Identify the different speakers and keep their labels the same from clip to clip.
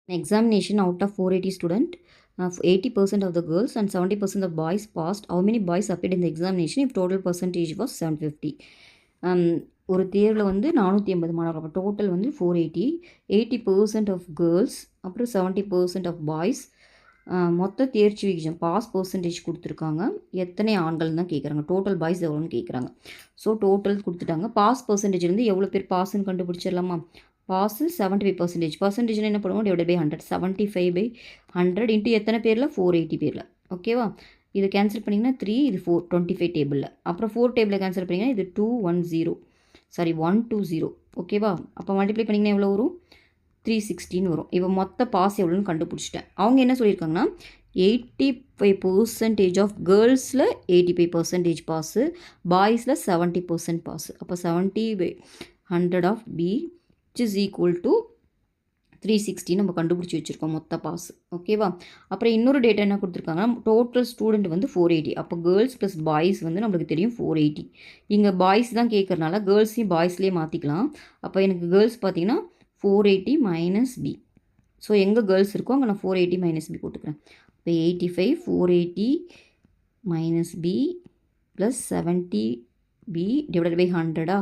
Speaker 1: examination out of 480 student, 80% of the girls and 70% of boys passed. How many boys appeared in the examination if total percentage was 750? ஒரு தேர்வில் வந்து 480 மாணவர்கள், அப்போ total வந்து 480, 80% of girls, அப்புறம் 70% of boys. மொத்த தேர்ச்சி விகிதம் பாஸ் பர்சன்டேஜ் கொடுத்துருக்காங்க, எத்தனை ஆண்கள் தான் கேட்குறாங்க, டோட்டல் பாய்ஸ் எவ்வளோன்னு கேட்குறாங்க. ஸோ டோட்டல் கொடுத்துட்டாங்க. பாஸ் பர்சன்டேஜ்லேருந்து எவ்வளோ பேர் பாஸ்ன்னு கண்டுபிடிச்சிடலாமா? பாஸ் 75%, பர்சன்டேஜ்னு என்ன பண்ணுவோம், டிவைட் பை 100, 75/100 இன்ட்டு எத்தனை பேரில், 480 பேரில். ஓகேவா? இது கேன்சல் பண்ணிங்கன்னா 3, இது 4, 25 டேபிளில். அப்புறம் 4 டேபிளில் கேன்சல் பண்ணிங்கன்னா இது 120. ஓகேவா? அப்போ மல்டிப்ளை பண்ணிங்கன்னா எவ்வளோ வரும், 316 வரும். இப்போ மொத்த பாஸ் எவ்வளோன்னு கண்டுபிடிச்சிட்டேன். அவங்க என்ன சொல்லியிருக்காங்கன்னா 85% ஆஃப் கேர்ள்ஸில் 85% பாஸு, பாய்ஸில் 70% பாஸு. அப்போ 70/100 of B which is equal to 360 நம்ம கண்டுபிடிச்சி வச்சுருக்கோம் மொத்த பாஸ். ஓகேவா? அப்புறம் இன்னொரு டேட்டா என்ன கொடுத்துருக்காங்கன்னா டோட்டல் ஸ்டூடெண்ட் வந்து 480. அப்போ கேர்ள்ஸ் ப்ளஸ் பாய்ஸ் வந்து நம்மளுக்கு தெரியும் 480. இங்கே பாய்ஸ் தான் கேட்குறனால கேர்ள்ஸையும் பாய்ஸ்லேயே மாற்றிக்கலாம். அப்போ எனக்கு கேர்ள்ஸ் பார்த்தீங்கன்னா 480 மைனஸ் பி. ஸோ எங்கே கேர்ள்ஸ் இருக்கோ அங்கே நான் 480 மைனஸ் பி போட்டுக்கிறேன். இப்போ 85 480 minus B plus 70b divided by 100.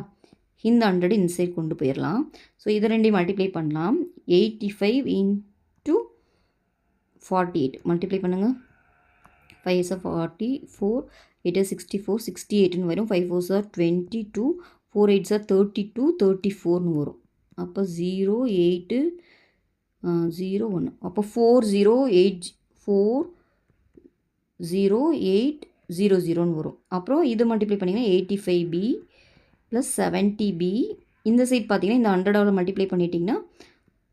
Speaker 1: இந்த 100 இன்சைட் கொண்டு போயிடலாம். ஸோ இதை ரெண்டையும் மல்டிப்ளை பண்ணலாம். 85 × 48 மல்டிப்ளை பண்ணுங்கள். 5 is 44, 8 is 64, 68ன்னு வரும். 5 4s are 22, 4 8s are 32, 34ன்னு வரும். அப்போ 0 8 0 1. அப்போ 40800ன்னு வரும். அப்புறம் இது மல்டிப்ளை பண்ணிங்கன்னா 85b ப்ளஸ் 70b. இந்த சைட் பார்த்தீங்கன்னா இந்த 100 மல்டிப்ளை பண்ணிட்டிங்கன்னா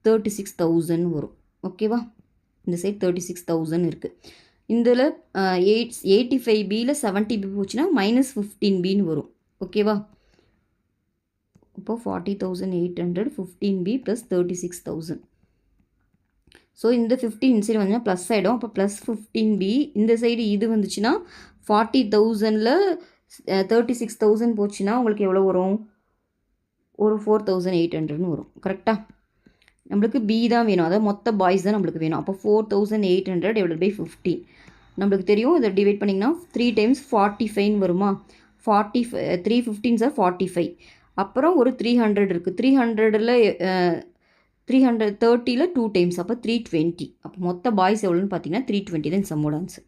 Speaker 1: 36,000 வரும். ஓகேவா? இந்த சைட் 36,000 இருக்குது. இதில் 85bயில் 70b போச்சுன்னா -15bன்னு வரும். ஓகேவா? இப்போ 40,800 15b ப்ளஸ் 36,000. ஸோ இந்த 15 இந்த சைடு வந்துச்சுன்னா ப்ளஸ் ஆகிடும். அப்போ ப்ளஸ் 15b. இந்த சைடு இது வந்துச்சுன்னா 40,000ல் 36,000 போச்சுன்னா உங்களுக்கு எவ்வளோ வரும், ஒரு 4,800ன்னு வரும். கரெக்டாக? நம்மளுக்கு பி தான் வேணும், அதாவது மொத்த பாய்ஸ் தான் நம்மளுக்கு வேணும். அப்போ 4,800 டிவைட் பை 15 நம்மளுக்கு தெரியும். இதை டிவைட் பண்ணிங்கன்னா 3 டைம்ஸ் 45ன்னு வருமா? 3 15s are 45. அப்புறம் ஒரு 300 இருக்குது. 330ல் 2 டைம்ஸ், அப்போ 320. அப்போ மொத்த பாய்ஸ் எவ்வளோன்னு பார்த்தீங்கன்னா 320 தான் சம்மோட ஆன்சர்.